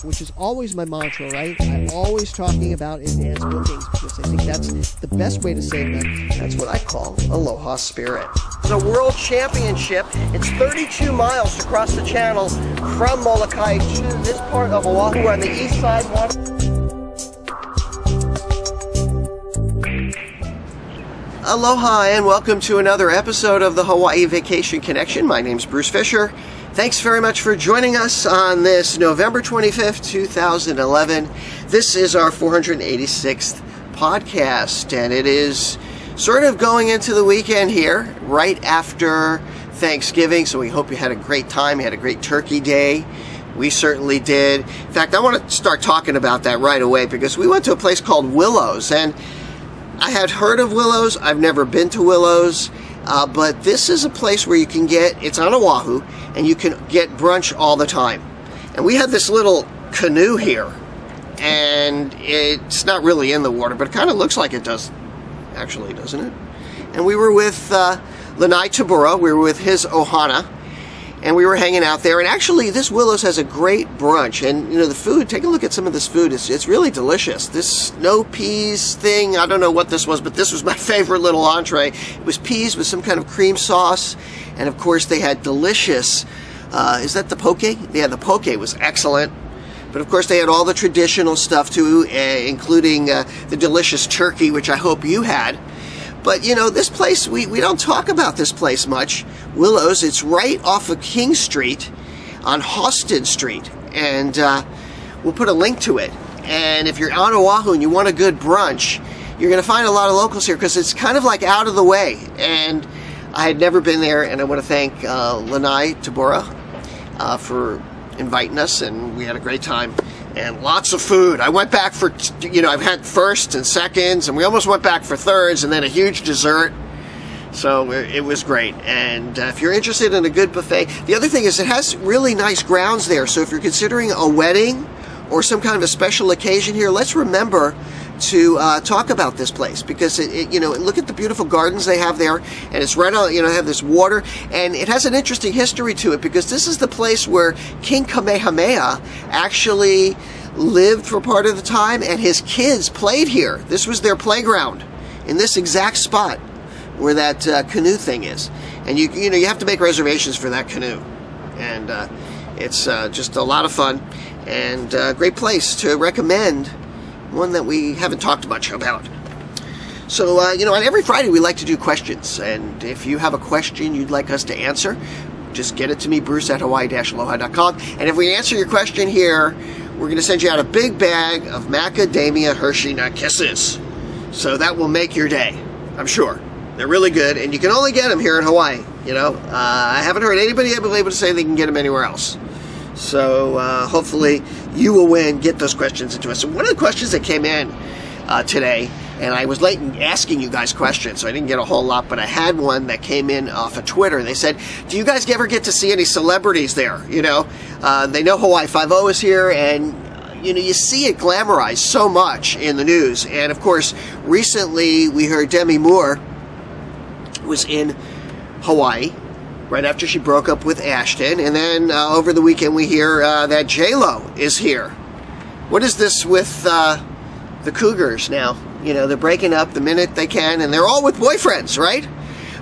which is always my mantra, right? I'm always talking about advanced bookings because I think that's the best way to save money. That's what I call Aloha Spirit. It's a world championship. It's 32 miles to cross the channel from Molokai to this part of Oahu on the east side. Aloha and welcome to another episode of the Hawaii Vacation Connection. My name's Bruce Fisher. Thanks very much for joining us on this November 25th, 2011. This is our 486th podcast, and it is sort of going into the weekend here, right after Thanksgiving, so we hope you had a great time. You had a great turkey day. We certainly did. In fact, I want to start talking about that right away because we went to a place called Willows, and I had heard of Willows. I've never been to Willows. But this is a place where you can it's on Oahu, and you can get brunch all the time. And we had this little canoe here, and it's not really in the water, but it kind of looks like it does, actually, doesn't it? And we were with Lanai Tabura, we were with his Ohana, and we were hanging out there. And actually, this Willows has a great brunch, and you know, the food, take a look at some of this food, it's really delicious. This snow peas thing, I don't know what this was, but this was my favorite little entree. It was peas with some kind of cream sauce, and of course they had delicious, is that the poke? Yeah, the poke was excellent. But of course they had all the traditional stuff too, including the delicious turkey, which I hope you had. But, you know, this place, we don't talk about this place much. Willows, it's right off of King Street on Houston Street. And we'll put a link to it. And if you're on Oahu and you want a good brunch, you're going to find a lot of locals here because it's kind of like out of the way. And I had never been there, and I want to thank Lanai Tabura for inviting us, and we had a great time. And lots of food. I went back for, you know, I've had firsts and seconds, and we almost went back for thirds, and then a huge dessert. So it was great. And if you're interested in a good buffet, the other thing is it has really nice grounds there. So if you're considering a wedding or some kind of a special occasion here, let's remember to talk about this place because you know, look at the beautiful gardens they have there, and it's right on, you know, they have this water, and it has an interesting history to it because this is the place where King Kamehameha actually lived for part of the time, and his kids played here. This was their playground in this exact spot where that canoe thing is, and you know, you have to make reservations for that canoe, and it's just a lot of fun and a great place to recommend. One that we haven't talked much about. So, you know, on every Friday we like to do questions, and if you have a question you'd like us to answer, just get it to me, Bruce at Hawaii-Aloha.com, and if we answer your question here, we're going to send you out a big bag of Macadamia Hershey Nut Kisses. So that will make your day, I'm sure. They're really good, and you can only get them here in Hawaii, you know. I haven't heard anybody able to say they can get them anywhere else. So hopefully you will win, get those questions into us. So one of the questions that came in today, and I was late in asking you guys questions, so I didn't get a whole lot, but I had one that came in off of Twitter. They said, do you guys ever get to see any celebrities there? You know, they know Hawaii Five-0 is here, and you know, you see it glamorized so much in the news. And of course, recently we heard Demi Moore was in Hawaii right after she broke up with Ashton, and then over the weekend we hear that J-Lo is here. What is this with the Cougars now? You know, they're breaking up the minute they can, and they're all with boyfriends, right?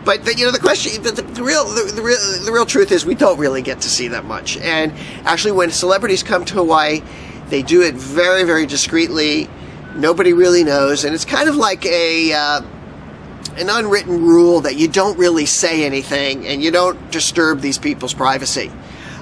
But you know, the question, the real truth is we don't really get to see that much. And actually, when celebrities come to Hawaii, they do it very, very discreetly. Nobody really knows, and it's kind of like an unwritten rule that you don't really say anything and you don't disturb these people's privacy.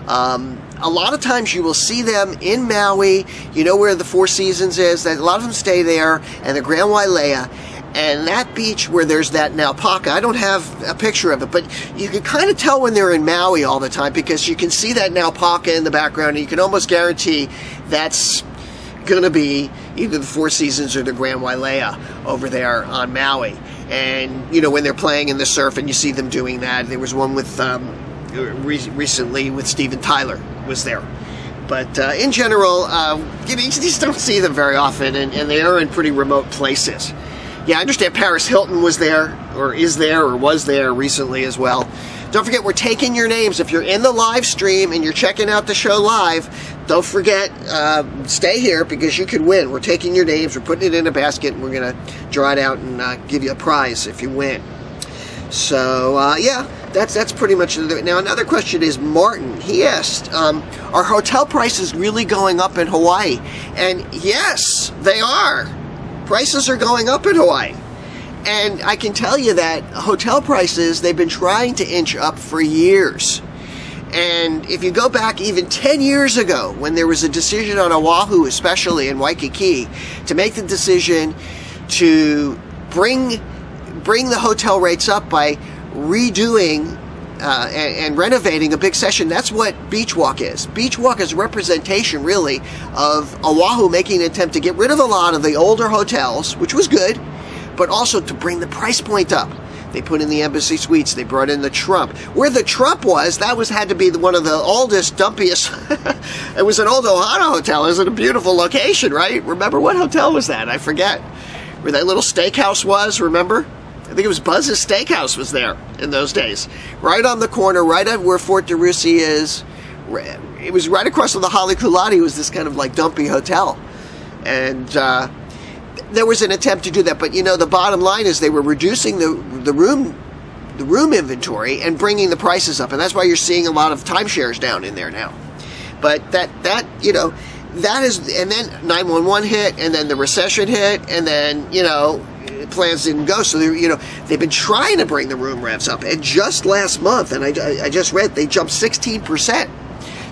A lot of times you will see them in Maui, you know where the Four Seasons is, that a lot of them stay there, and the Grand Wailea, and that beach where there's that naupaka, I don't have a picture of it, but you can kind of tell when they're in Maui all the time because you can see that naupaka in the background, and you can almost guarantee that's going to be either the Four Seasons or the Grand Wailea over there on Maui. And, you know, when they're playing in the surf and you see them doing that, there was one with, recently with Steven Tyler was there. But in general, you just don't see them very often, and they are in pretty remote places. Yeah, I understand Paris Hilton was there, or is there, or was there recently as well. Don't forget, we're taking your names. If you're in the live stream and you're checking out the show live, don't forget, stay here because you can win. We're taking your names, we're putting it in a basket, and we're going to draw it out and give you a prize if you win. So, yeah, that's pretty much it. Now, another question is Martin. He asked, are hotel prices really going up in Hawaii? And yes, they are. Prices are going up in Hawaii. And I can tell you that hotel prices, they've been trying to inch up for years. And if you go back even 10 years ago, when there was a decision on Oahu, especially in Waikiki, to make the decision to bring the hotel rates up by redoing and renovating a big session, that's what Beach Walk is. Beach Walk is a representation, really, of Oahu making an attempt to get rid of a lot of the older hotels, which was good, but also to bring the price point up. They put in the Embassy Suites. They brought in the Trump. Where the Trump was, that had to be one of the oldest, dumpiest. It was an old Ohana hotel. It was in a beautiful location, right? Remember, what hotel was that? I forget. Where that little steakhouse was, remember? I think it was Buzz's Steakhouse was there in those days. Right on the corner, right at where Fort DeRussy is. It was right across from the Halekulani. It was this kind of like dumpy hotel. And there was an attempt to do that, but the bottom line is they were reducing the room inventory and bringing the prices up, and that's why you're seeing a lot of timeshares down in there now. But that is, and then 911 hit, and then the recession hit, and then plans didn't go. So they've been trying to bring the room revs up, and just last month, and I just read, they jumped 16%.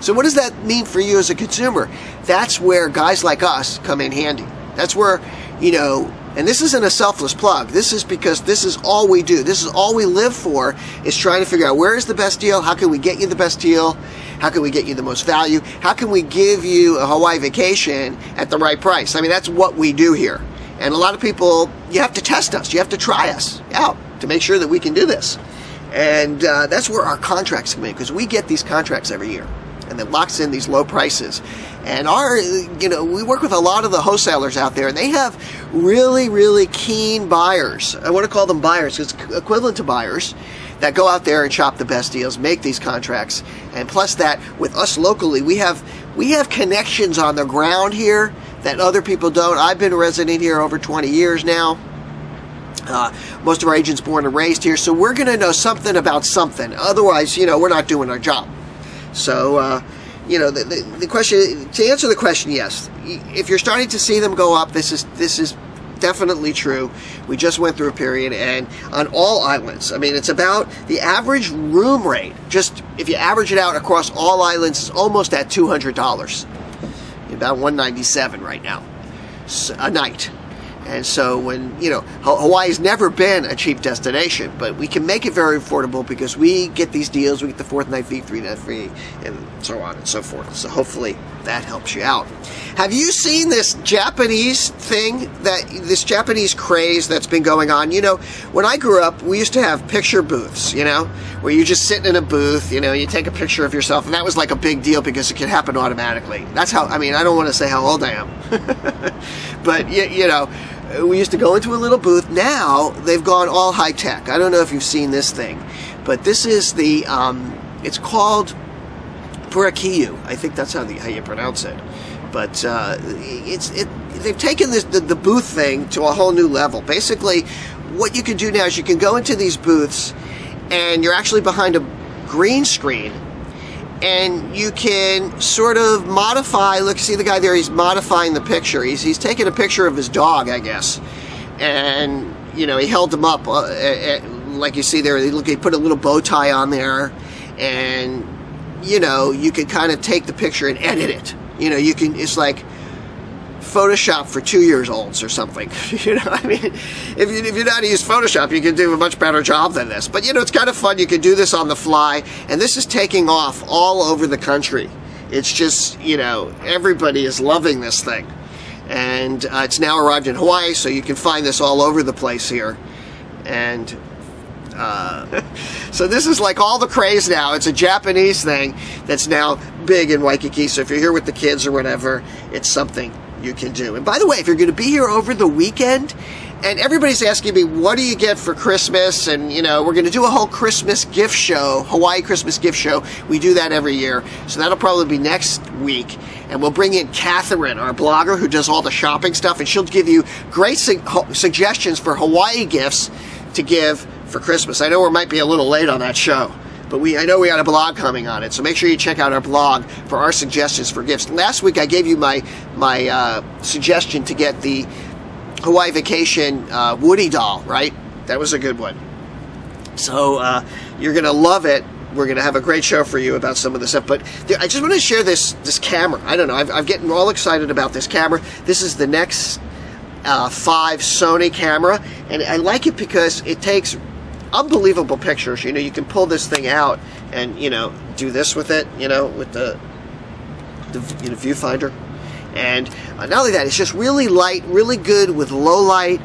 So what does that mean for you as a consumer? That's where guys like us come in handy. That's where, and this isn't a selfless plug. This is because this is all we do. This is all we live for, is trying to figure out where is the best deal, how can we get you the best deal, how can we get you the most value, how can we give you a Hawaii vacation at the right price. I mean, that's what we do here. And a lot of people, you have to test us. You have to try us out to make sure that we can do this. And that's where our contracts come in, because we get these contracts every year. And that locks in these low prices. And we work with a lot of the wholesalers out there, and they have really, really keen buyers. I want to call them buyers, because it's equivalent to buyers that go out there and shop the best deals, make these contracts. And plus that, with us locally, we have connections on the ground here that other people don't. I've been a resident here over 20 years now. Most of our agents born and raised here, so we're going to know something about something. Otherwise, we're not doing our job. So, the question, to answer the question, yes. If you're starting to see them go up, this is definitely true. We just went through a period, and on all islands, I mean, it's about the average room rate. Just if you average it out across all islands, is almost at $200, about $197 right now a night. And so when, Hawaii's never been a cheap destination, but we can make it very affordable because we get these deals. We get the 4th night fee, 3 night free, and so on and so forth. So hopefully that helps you out. Have you seen this Japanese thing, this Japanese craze that's been going on? When I grew up, we used to have picture booths, where you're just sitting in a booth, you take a picture of yourself, and that was like a big deal because it could happen automatically. That's how, I don't want to say how old I am, but we used to go into a little booth. Now they've gone all high tech. I don't know if you've seen this thing, but this is the it's called Purakiu. I think that's how you pronounce it. But they've taken the booth thing to a whole new level. Basically, what you can do now is you can go into these booths, and you're actually behind a green screen, and you can sort of modify. Look, see the guy there? He's modifying the picture. He's taking a picture of his dog, I guess, and he held him up like you see there. He put a little bow tie on there, and you can kind of take the picture and edit it. You can. It's like Photoshop for 2-year-olds or something. If you know how to use Photoshop, you can do a much better job than this. But it's kind of fun. You can do this on the fly, and this is taking off all over the country. It's just, everybody is loving this thing. And it's now arrived in Hawaii, so you can find this all over the place here. And so this is like all the craze now. It's a Japanese thing that's now big in Waikiki. So if you're here with the kids or whatever, it's something you can do. And by the way, if you're going to be here over the weekend And everybody's asking me, what do you get for Christmas? And, you know, we're going to do a whole Christmas gift show, Hawaii Christmas gift show. We do that every year. So that'll probably be next week. And we'll bring in Catherine, our blogger, who does all the shopping stuff. And she'll give you great suggestions for Hawaii gifts to give for Christmas. I know we might be a little late on that show, but I know we got a blog coming on it. So make sure you check out our blog for our suggestions for gifts. Last week I gave you my suggestion to get the Hawaii Vacation Woody doll, right? That was a good one. So you're going to love it. We're going to have a great show for you about some of the stuff. But I just want to share this camera. I don't know. I'm getting all excited about this camera. This is the Nex 5 Sony camera. And I like it because it takes unbelievable pictures. You know, you can pull this thing out and, you know, do this with it, you know, with the viewfinder. And not only that, it's just really light, really good with low light.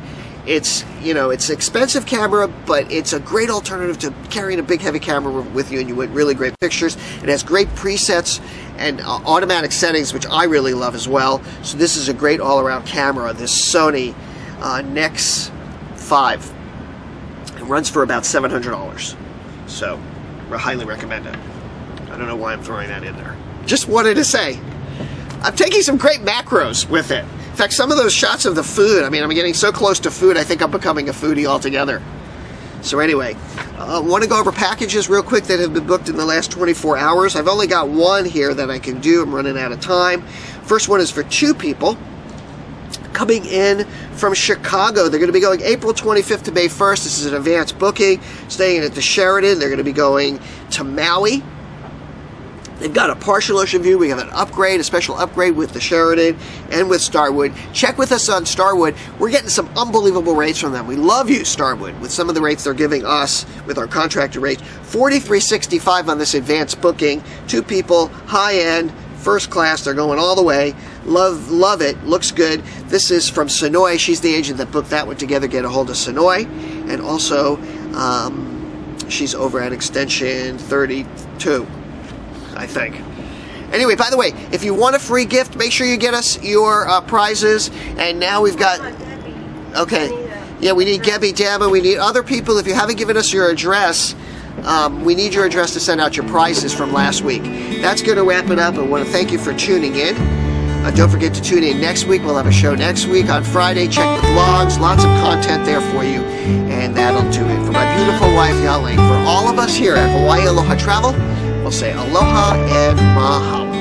It's, you know, it's an expensive camera, but it's a great alternative to carrying a big heavy camera with you, and you get really great pictures. It has great presets and automatic settings, which I really love as well. So this is a great all-around camera, this Sony Nex 5. It runs for about $700. So I highly recommend it. I don't know why I'm throwing that in there. Just wanted to say, I'm taking some great macros with it. In fact, some of those shots of the food, I mean, I'm getting so close to food, I think I'm becoming a foodie altogether. So anyway, I want to go over packages real quick that have been booked in the last 24 hours. I've only got one here that I can do. I'm running out of time. First one is for 2 people coming in from Chicago. They're going to be going April 25th to May 1st. This is an advanced booking, staying at the Sheraton. They're going to be going to Maui. They've got a partial ocean view. We have an upgrade, a special upgrade with the Sheraton and with Starwood. Check with us on Starwood. We're getting some unbelievable rates from them. We love you, Starwood, with some of the rates they're giving us with our contractor rates. $43.65 on this advanced booking. 2 people, high end, first class. They're going all the way. Love it. Looks good. This is from Sonoy. She's the agent that booked that one together. Get a hold of Sonoy. And also, she's over at extension 32. I think. Anyway, by the way, if you want a free gift, make sure you get us your prizes. And now we've got... Okay. Yeah, we need Gebby Dama. We need other people. If you haven't given us your address, we need your address to send out your prizes from last week. That's going to wrap it up. I want to thank you for tuning in. Don't forget to tune in next week. We'll have a show next week on Friday. Check the blogs. Lots of content there for you. And that'll do it. For my beautiful wife, Yaling, for all of us here at Hawaii Aloha Travel, we'll say aloha and mahalo.